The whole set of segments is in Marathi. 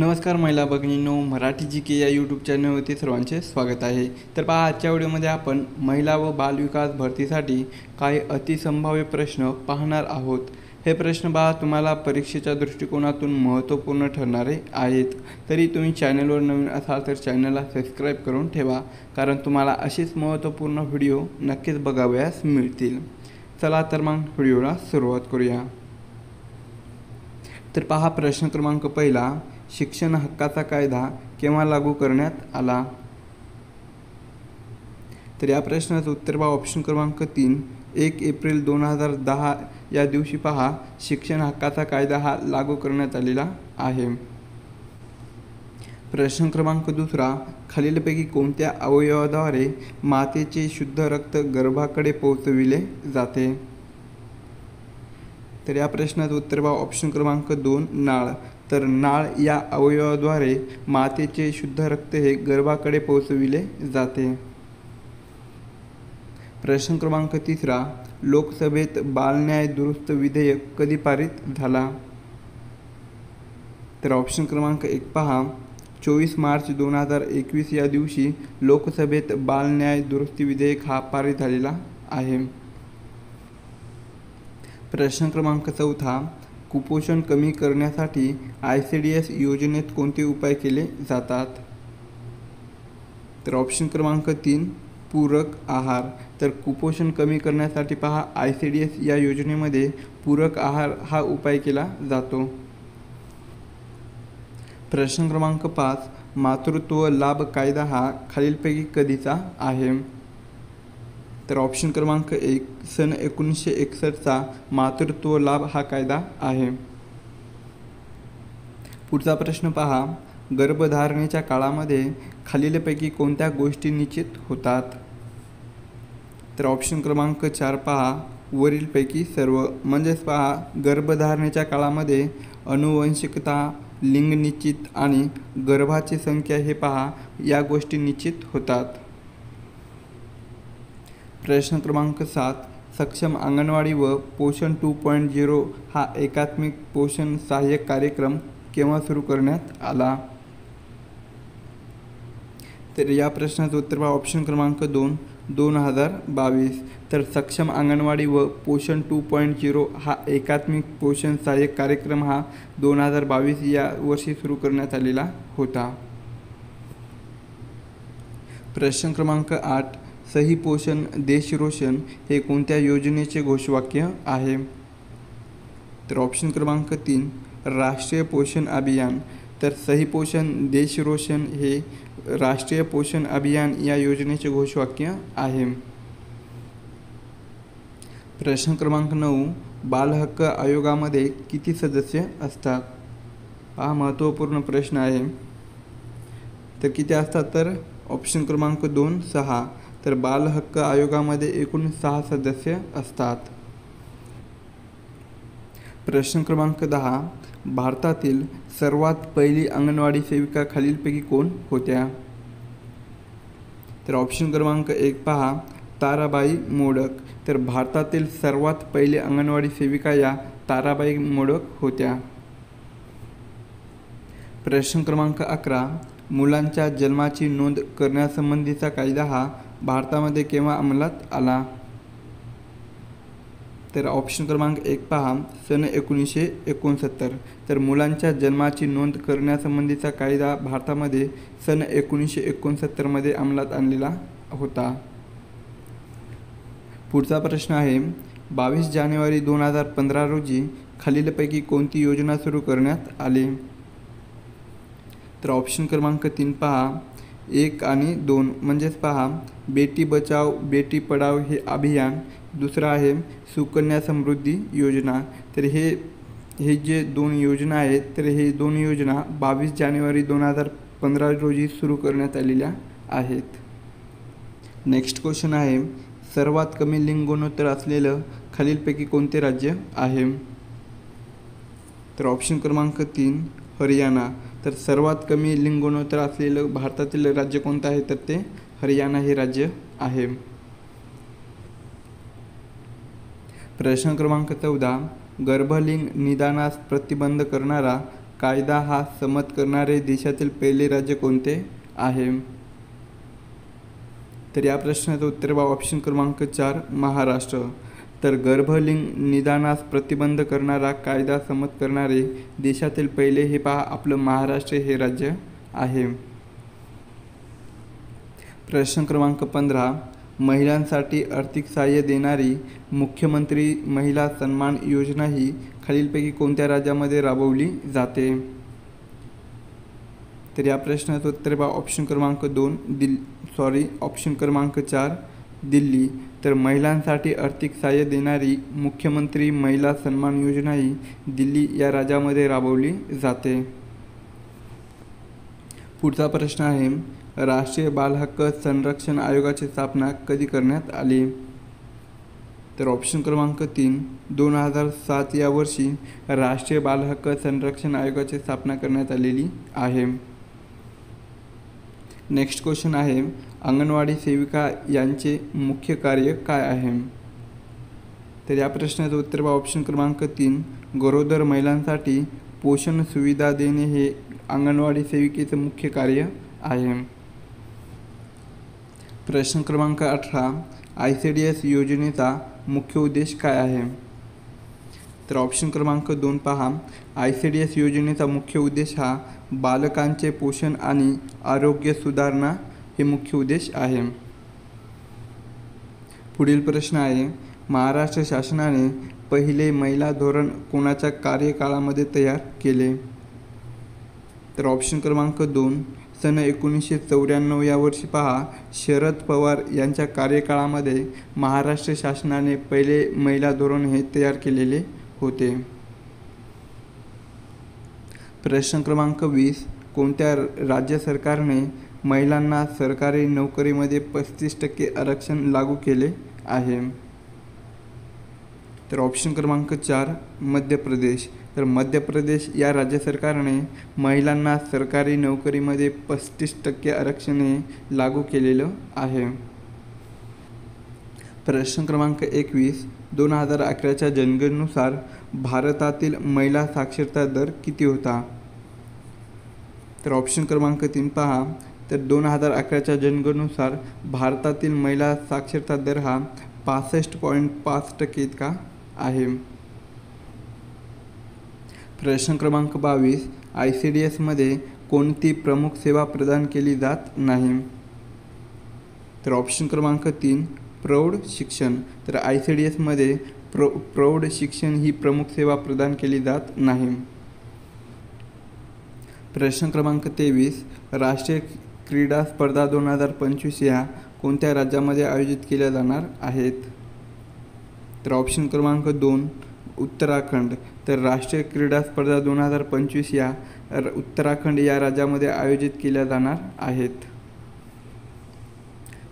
नमस्कार महिला भगिनींनो, मराठी जी के या यूट्यूब चॅनलवरती सर्वांचे स्वागत आहे। तर पहा, आजच्या व्हिडिओमध्ये आपण महिला व बालविकास भरतीसाठी काही अतिसंभाव्य प्रश्न पाहणार आहोत। हे प्रश्न पहा तुम्हाला परीक्षेच्या दृष्टिकोनातून महत्त्वपूर्ण ठरणारे आहेत। तरी तुम्ही चॅनलवर नवीन असाल तर चॅनलला सबस्क्राईब करून ठेवा, कारण तुम्हाला अशीच महत्त्वपूर्ण व्हिडिओ नक्कीच बघावयास मिळतील। चला तर मग व्हिडिओला सुरुवात करूया। तर पहा, प्रश्न क्रमांक पहिला, शिक्षण हक्काचा कायदा केव्हा लागू करण्यात आला? तर या प्रश्नाचं उत्तर पहा ऑप्शन क्रमांक 3, 1 एप्रिल 2010 या दिवशी पहा शिक्षण हक्काचा कायदा हा लागू करण्यात आलेला आहे। प्रश्न क्रमांक दुसरा, खालीलपैकी कोणत्या अवयवाद्वारे मातेचे शुद्ध रक्त गर्भाकडे पोहोचविले जाते? तर या प्रश्नाचं उत्तर पहा ऑप्शन क्रमांक 2, नाळ। तर नाळ या अवयवाद्वारे मातेचे शुद्ध रक्त हे गर्भाकडे पोहोचविले जाते। प्रश्न क्रमांक तिसरा, लोकसभेत बालन्याय दुरुस्त विधेयक कधी पारित झाला? तर ऑप्शन क्रमांक 1 पहा 24 मार्च 2021 या दिवशी लोकसभेत बालन्याय दुरुस्ती विधेयक हा पारित झालेला आहे। प्रश्न क्रमांक चौथा, कुपोषण कमी करण्यासाठी ICDS योजनेत कोणते उपाय केले जातात? तर ऑप्शन क्रमांक 3, पूरक आहार। तर कुपोषण कमी करण्यासाठी पहा ICDS या योजनेमध्ये पूरक आहार हा उपाय केला जातो। प्रश्न क्रमांक 5, मातृत्व लाभ कायदा हा खालीलपैकी कधीचा आहे? तर ऑप्शन क्रमांक 1, सन 1961चा मातृत्व लाभ हा कायदा आहे। पुढचा प्रश्न पहा, गर्भधारणेच्या काळामध्ये खालीलपैकी कोणत्या गोष्टी निश्चित होतात? तर ऑप्शन क्रमांक 4 पहा वरीलपैकी सर्व। म्हणजेच पहा गर्भधारणेच्या काळामध्ये अनुवंशिकता, लिंग निश्चित आणि गर्भाची संख्या हे पहा या गोष्टी निश्चित होतात। प्रश्न क्रमांक 7, सक्षम अंगणवाडी व पोषण 2.0 हा एकात्मिक पोषण सहाय्यक कार्यक्रम केव्हा सुरू करण्यात आला? तर या प्रश्नाचं उत्तर पहा ऑप्शन क्रमांक 2, 2022। तर सक्षम अंगणवाडी व पोषण 2.0 हा एकात्मिक पोषण सहाय्यक कार्यक्रम हा 2022 या वर्षी सुरू करण्यात आलेला होता। प्रश्न क्रमांक 8, सही पोषण देश रोशन हे कोणत्या योजनेचे घोषवाक्य आहे? तर ऑप्शन क्रमांक 3, राष्ट्रीय पोषण अभियान। तर सही पोषण देश रोशन हे राष्ट्रीय पोषण अभियान या योजनेचे घोषवाक्य आहे। प्रश्न क्रमांक 9, बाल हक्क आयोगामध्ये किती सदस्य असतात? हा महत्त्वपूर्ण प्रश्न आहे। तर किती असतात? तर ऑप्शन क्रमांक 2, 6। तर बाल हक्क आयोगामध्ये एकूण 6 सदस्य असतात। प्रश्न क्रमांक 10, भारतातील सर्वात पहिली अंगणवाडी सेविका खालीलपैकी कोण होत्या? तर ऑप्शन क्रमांक 1 पहा ताराबाई मोडक। तर भारतातील सर्वात पहिली अंगणवाडी सेविका या ताराबाई मोडक होत्या। प्रश्न क्रमांक 11, मुलांच्या जन्माची नोंद करण्यासंबंधीचा कायदा हा भारतामध्ये केव्हा अंमलात आला? तर ऑप्शन क्रमांक 1 पहा सन 1969। तर मुलांच्या जन्माची नोंद करण्यासंबंधीचा कायदा भारतामध्ये सन 1969 मध्ये अंमलात आणलेला होता। पुढचा प्रश्न आहे, 22 जानेवारी 2015 रोजी खालीलपैकी कोणती योजना सुरू करण्यात आली? तर ऑप्शन क्रमांक 3 पहा 1 आणि 2। म्हणजेच पहा बेटी बचाव बेटी पढाव हे अभियान, दुसरं आहे सुकन्या समृद्धी योजना। तर हे जे 2 योजना आहेत तर हे 2 योजना 22 जानेवारी 2015 रोजी सुरू करण्यात आलेल्या आहेत। नेक्स्ट क्वेश्चन आहे, सर्वात कमी लिंग गुणोत्तर असलेलं खालीलपैकी कोणते राज्य आहे? तर ऑप्शन क्रमांक 3, हरियाणा। तर सर्वात कमी लिंग गुणोत्तर असलेलं भारतातील राज्य कोणतं आहे? तर ते हरियाणा हे राज्य आहे। प्रश्न क्रमांक 14, गर्भलिंग निदानास प्रतिबंध करणारा कायदा हा संमत करणारे देशातील पहिले राज्य कोणते आहे? तर या प्रश्नाचं उत्तर बघा ऑप्शन क्रमांक 4 महाराष्ट्र. तर गर्भलिंग निदानास प्रतिबंध करणारा कायदा संमत करणारे देशातील पहिले हे पहा आपलं महाराष्ट्र हे राज्य आहे. प्रश्न क्रमांक 15 महिलांसाठी आर्थिक सहाय्य देणारी मुख्यमंत्री महिला सन्मान योजना ही खालीलपैकी कोणत्या राज्यामध्ये राबवली जाते? तर या प्रश्नाचं उत्तर बघा ऑप्शन क्रमांक 2 ऑप्शन क्रमांक 4 दिल्ली. तर महिलांसाठी आर्थिक सहाय्य देणारी मुख्यमंत्री महिला सन्मान योजना ही दिल्ली या राज्यामध्ये राबवली जाते. पुढचा प्रश्न आहे राष्ट्रीय बालहक्क संरक्षण आयोगाची स्थापना कधी करण्यात आली? तर ऑप्शन क्रमांक 3 2007 या वर्षी राष्ट्रीय बालहक्क संरक्षण आयोगाची स्थापना करण्यात आलेली आहे. नेक्स्ट क्वेश्चन आहे अंगणवाडी सेविका यांचे मुख्य कार्य काय आहे? तर या प्रश्नाचं उत्तर बघा ऑप्शन क्रमांक 3 गरोदर महिलांसाठी पोषण सुविधा देणे हे अंगणवाडी सेविकेचं मुख्य कार्य आहे. प्रश्न क्रमांक 18 ICDS योजनेचा मुख्य उद्देश काय आहे? तर ऑप्शन क्रमांक 2 पहा ICDS योजनेचा मुख्य उद्देश हा बालकांचे पोषण आणि आरोग्य सुधारणा हे मुख्य उद्देश आहे. पुढील प्रश्न आहे महाराष्ट्र शासनाने पहिले महिला धोरण कोणाच्या कार्यकाळामध्ये तयार केले? तर ऑप्शन क्रमांक 2 सन 1994 या वर्षी पहा शरद पवार यांच्या कार्यकाळामध्ये महाराष्ट्र शासनाने पहिले महिला धोरण हे तयार केलेले होते. प्रश्न क्रमांक 20 कोणत्या राज्य सरकारने महिलांना सरकारी नोकरीमध्ये 35% आरक्षण लागू केले आहे? तर ऑप्शन क्रमांक 4 मध्य प्रदेश. तर मध्य प्रदेश या राज्य सरकारने महिलांना सरकारी नोकरीमध्ये 35% आरक्षण हे लागू केलेलं आहे. प्रश्न क्रमांक 21 2011च्या जनगणनेनुसार भारतातील महिला साक्षरता दर किती होता? तर ऑप्शन क्रमांक 3 पहा तर 2011च्या जनगणनेनुसार भारतातील महिला साक्षरता दर हा 65.5% इतका आहे. प्रश्न क्रमांक 22 ICDS मध्ये कोणती प्रमुख सेवा प्रदान केली जात नाही? तर ऑप्शन क्रमांक 3 प्रौढ शिक्षण. तर ICDS मध्ये प्रौढ शिक्षण ही प्रमुख सेवा प्रदान केली जात नाही. प्रश्न क्रमांक 23 राष्ट्रीय क्रीडा स्पर्धा 2025 या कोणत्या राज्यामध्ये आयोजित केल्या जाणार आहेत? तर ऑप्शन क्रमांक 2 उत्तराखंड. तर राष्ट्रीय क्रीडा स्पर्धा 2025 या उत्तराखंड या राज्यामध्ये आयोजित केल्या जाणार आहेत.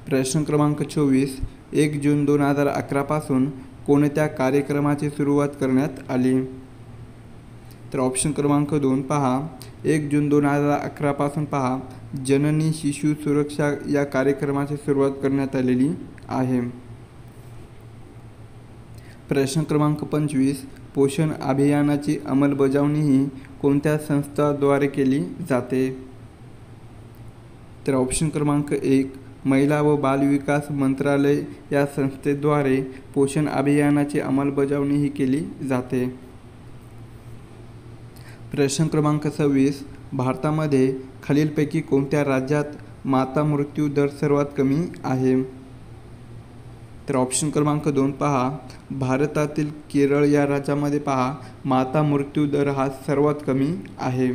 प्रश्न क्रमांक 24 1 जून 2011 पासून कोणत्या कार्यक्रमाची सुरुवात करण्यात आली? तर ऑप्शन क्रमांक 2 पहा 1 जून 2011 पासून पहा जननी शिशु सुरक्षा या कार्यक्रमाची सुरुवात करण्यात आलेली आहे. प्रश्न क्रमांक 25 पोषण अभियानाची अंमलबजावणी ही कोणत्या संस्थाद्वारे केली जाते? तर ऑप्शन क्रमांक 1 महिला व बालविकास मंत्रालय या संस्थेद्वारे पोषण अभियानाची अंमलबजावणी ही केली जाते. प्रश्न क्रमांक 26 भारतामध्ये खालीलपैकी कोणत्या राज्यात माता मृत्यू दर सर्वात कमी आहे? तर ऑप्शन क्रमांक 2 पहा भारतातील केरळ या राज्यामध्ये पहा माता मृत्यू दर हा सर्वात कमी आहे.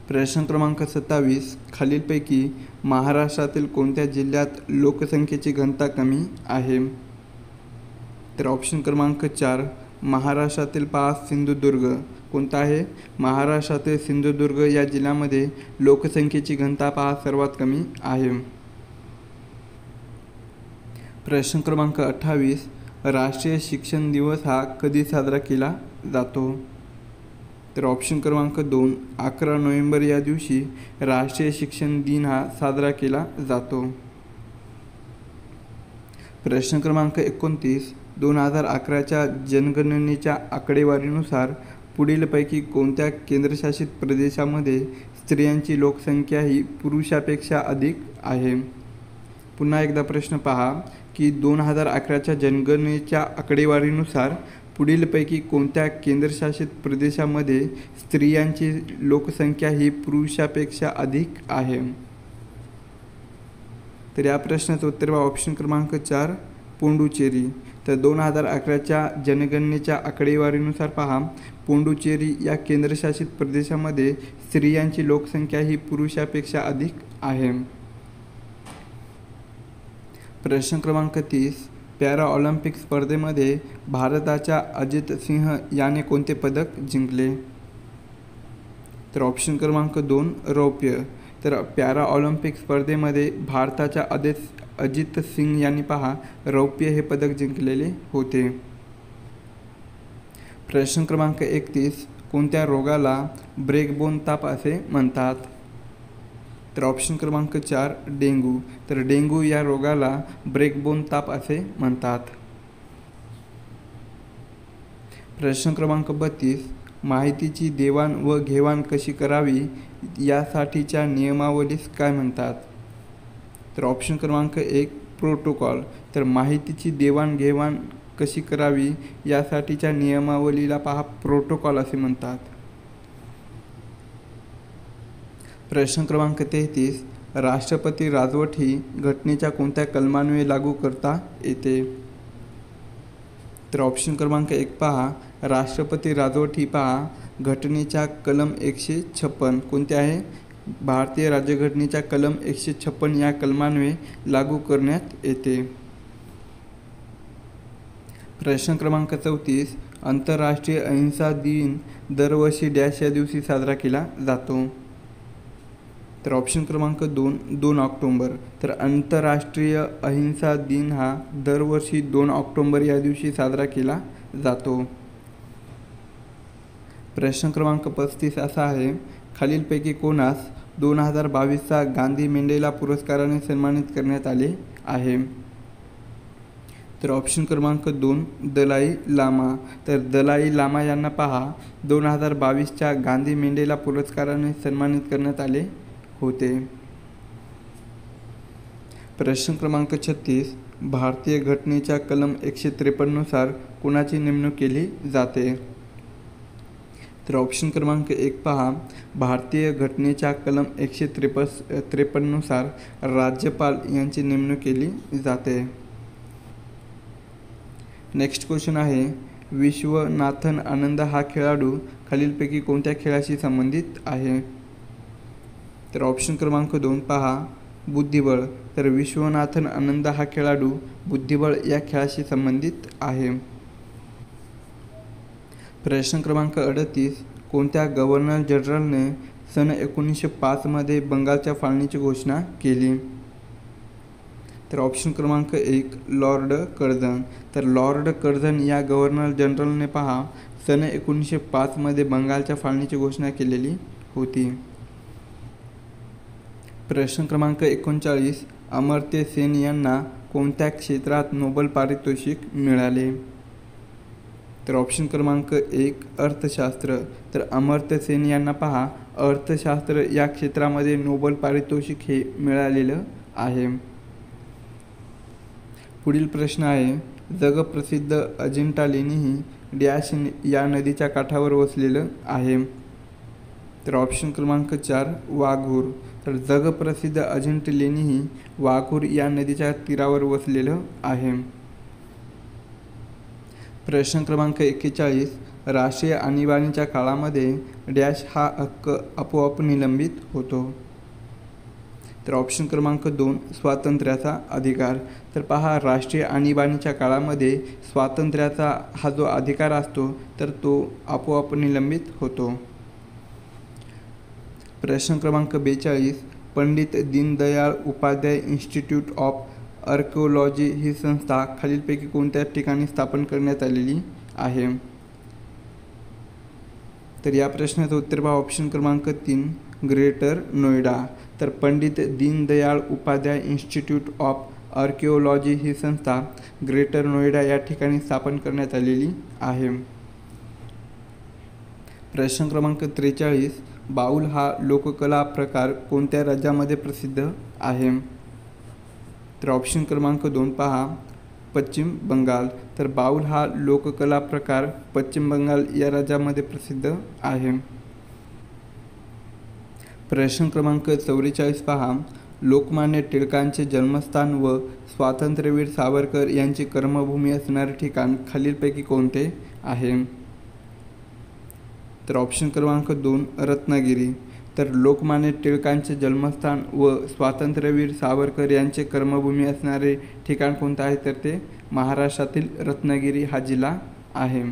प्रश्न क्रमांक 27 खालीलपैकी महाराष्ट्रातील कोणत्या जिल्ह्यात लोकसंख्येची घनता कमी आहे? तर ऑप्शन क्रमांक 4 महाराष्ट्रातील पहा सिंधुदुर्ग. कोणता आहे? महाराष्ट्रातील सिंधुदुर्ग या जिल्ह्यामध्ये लोकसंख्येची घनता पहा सर्वात कमी आहे. प्रश्न क्रमांक 28 राष्ट्रीय शिक्षण दिवस हा कधी साजरा केला जातो? तर ऑप्शन क्रमांक 2 11 नोव्हेंबर या दिवशी राष्ट्रीय शिक्षण दिन हा साजरा केला जातो. प्रश्न क्रमांक 29 2011च्या जनगणनेच्या आकडेवारीनुसार पुढीलपैकी कोणत्या केंद्रशासित प्रदेशामध्ये स्त्रियांची लोकसंख्या ही पुरुषापेक्षा अधिक आहे? पुन्हा एकदा प्रश्न पहा की 2011च्या जनगणनेच्या आकडेवारीनुसार पुढीलपैकी कोणत्या केंद्रशासित प्रदेशामध्ये स्त्रियांची लोकसंख्या ही पुरुषापेक्षा अधिक आहे? तर या प्रश्नाचं उत्तर बघा ऑप्शन क्रमांक 4 पोंडुचेरी. तर 2011च्या जनगणनेच्या आकडेवारीनुसार पहा पोंडुचेरी या केंद्रशासित प्रदेशामध्ये स्त्रियांची लोकसंख्या ही पुरुषापेक्षा अधिक आहे. प्रश्न क्रमांक 30 पॅरा ऑलिम्पिक स्पर्धेमध्ये भारताच्या अजित सिंह याने कोणते पदक जिंकले? तर ऑप्शन क्रमांक 2 रौप्य. तर पॅरा ऑलिम्पिक स्पर्धेमध्ये भारताच्या अजित सिंग यांनी पहा रौप्य हे पदक जिंकलेले होते. प्रश्न क्रमांक 31 कोणत्या रोगाला ब्रेकबोन ताप असे म्हणतात? तर ऑप्शन क्रमांक 4 डेंग्यू. तर डेंग्यू या रोगाला ब्रेकबोन ताप असे म्हणतात. प्रश्न क्रमांक 32 माहितीची देवाण व घेवाण कशी करावी यासाठीच्या नियमावलीस काय म्हणतात? तर ऑप्शन क्रमांक 1 प्रोटोकॉल. तर माहितीची देवाणघेवाण कशी करावी यासाठीच्या नियमावलीला पहा प्रोटोकॉल असे म्हणतात. प्रश्न क्रमांक 33 राष्ट्रपती राजवट ही घटनेच्या कोणत्या कलमान्वये लागू करता येते? तर ऑप्शन क्रमांक 1 पहा राष्ट्रपती राजवट ही पहा घटनेच्या कलम 156 कोणते आहे? भारतीय राज्यघटनेच्या कलम 156 या कलमान्वये लागू करण्यात येते. प्रश्न क्रमांक 34 आंतरराष्ट्रीय अहिंसा दिन दरवर्षी डॅश या दिवशी साजरा केला जातो? तर ऑप्शन क्रमांक 2 ऑक्टोंबर. तर आंतरराष्ट्रीय अहिंसा दिन हा दरवर्षी 2 ऑक्टोंबर या दिवशी साजरा केला जातो. प्रश्न क्रमांक 35 असा आहे खालीलपैकी कोणास 2022चा गांधी मेंडेला पुरस्काराने सन्मानित करण्यात आले आहे? तर ऑप्शन क्रमांक 2 दलाई लामा. तर दलाई लामा यांना पहा 2022च्या गांधी मेंडेला पुरस्काराने सन्मानित करण्यात आले होते. प्रश्न क्रमांक 36 भारतीय घटनेच्या कलम 153 नुसार कुणाची नेमणूक केली जाते? तर ऑप्शन क्रमांक 1 पहा भारतीय घटनेच्या कलम 153 नुसार राज्यपाल यांची नेमणूक केली जाते. नेक्स्ट क्वेश्चन आहे विश्वनाथन आनंद हा खेळाडू खालीलपैकी कोणत्या खेळाशी संबंधित आहे? तर ऑप्शन क्रमांक 2 पहा बुद्धिबळ. तर विश्वनाथन आनंद हा खेळाडू बुद्धिबळ या खेळाशी संबंधित आहे. प्रश्न क्रमांक 38 कोणत्या गव्हर्नर जनरलने सन 1905 मध्ये बंगालच्या फाळणीची घोषणा केली? तर ऑप्शन क्रमांक 1 लॉर्ड कर्झन. तर लॉर्ड कर्झन या गव्हर्नर जनरलने पहा सन 1905 मध्ये बंगालच्या फाळणीची घोषणा केलेली होती. प्रश्न क्रमांक 39 अमर्त्य सेन यांना कोणत्या क्षेत्रात नोबेल पारितोषिक मिळाले? तर ऑप्शन क्रमांक 1 अर्थशास्त्र. तर अमर्त्य सेन यांना पहा अर्थशास्त्र या क्षेत्रामध्ये नोबेल पारितोषिक हे मिळालेलं आहे. पुढील प्रश्न आहे जगप्रसिद्ध अजिंठा लेणी ही डॅश या नदीच्या काठावर वसलेलं आहे? तर ऑप्शन क्रमांक 4 वाघूर. तर जगप्रसिद्ध अजिंठा लेणी ही वाघूर या नदीच्या तीरावर वसलेलं आहे. प्रश्न क्रमांक 41 राष्ट्रीय आणीबाणीच्या काळामध्ये डॅश हा हक्क आपोआप निलंबित होतो? तर ऑप्शन क्रमांक 2 स्वातंत्र्याचा अधिकार. तर पहा राष्ट्रीय आणीबाणीच्या काळामध्ये स्वातंत्र्याचा हा जो अधिकार असतो तर तो आपोआप निलंबित होतो. प्रश्न क्रमांक 42 Pandit Deendayal Upadhyay institute of archaeology ही संस्था खालीलपैकी कोणत्या ठिकाणी स्थापन करण्यात आलेली आहे? तर या प्रश्नाचं उत्तर पहा ऑप्शन क्रमांक 3 ग्रेटर नोएडा. तर Pandit Deendayal Upadhyay institute of archaeology ही संस्था ग्रेटर नोएडा या ठिकाणी स्थापन करण्यात आलेली आहे. प्रश्न क्रमांक 43, बाऊल हा लोककला प्रकार कोणत्या राज्यामध्ये प्रसिद्ध आहे? तर ऑप्शन क्रमांक 2 पहा, पश्चिम बंगाल. तर बाऊल हा लोककला प्रकार पश्चिम बंगाल या राज्यामध्ये प्रसिद्ध आहे. प्रश्न क्रमांक 44 पहा, लोकमान्य टिळकांचे जन्मस्थान व स्वातंत्र्यवीर सावरकर यांची कर्मभूमी असणारे ठिकाण खालीलपैकी कोणते आहे? तर ऑप्शन क्रमांक 2 रत्नागिरी. तर लोकमान्य टिळकांचे जन्मस्थान व स्वातंत्र्यवीर सावरकर यांचे कर्मभूमी असणारे ठिकाण कोणते आहे? तर ते महाराष्ट्रातील रत्नागिरी हा जिल्हा आहे.